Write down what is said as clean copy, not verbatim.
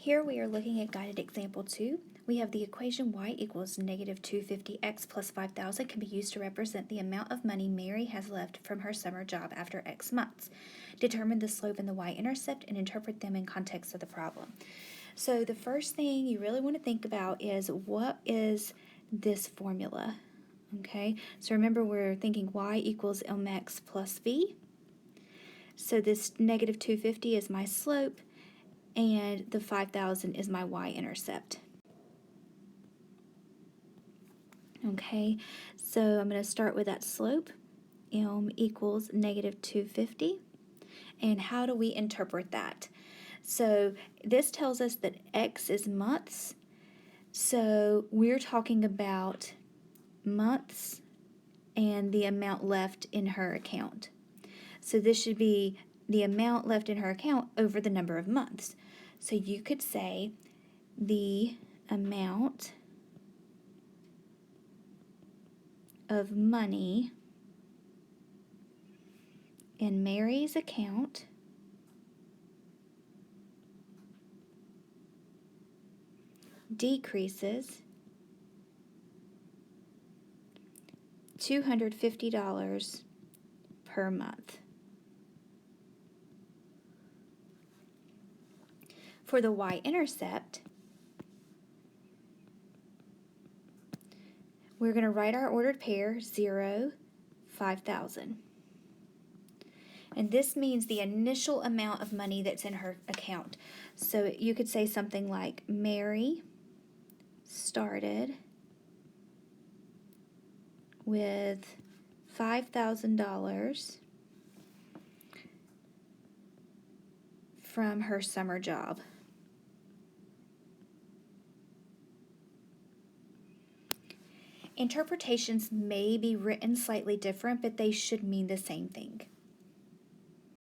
Here we are looking at guided example 2. We have the equation y equals negative 250x plus 5,000 can be used to represent the amount of money Mary has left from her summer job after x months. Determine the slope and the y-intercept and interpret them in context of the problem. So the first thing you really want to think about is, what is this formula? Okay, so remember we're thinking y equals mx plus v. So this negative 250 is my slope, and the 5,000 is my y-intercept. Okay, so I'm going to start with that slope. M equals negative 250. And how do we interpret that? So this tells us that x is months. So we're talking about months and the amount left in her account. So this should be the amount left in her account over the number of months. So you could say the amount of money in Mary's account decreases $250 per month. For the y-intercept, we're going to write our ordered pair 0, 5,000. And this means the initial amount of money that's in her account. So you could say something like, Mary started with $5,000 from her summer job. Interpretations may be written slightly different, but they should mean the same thing.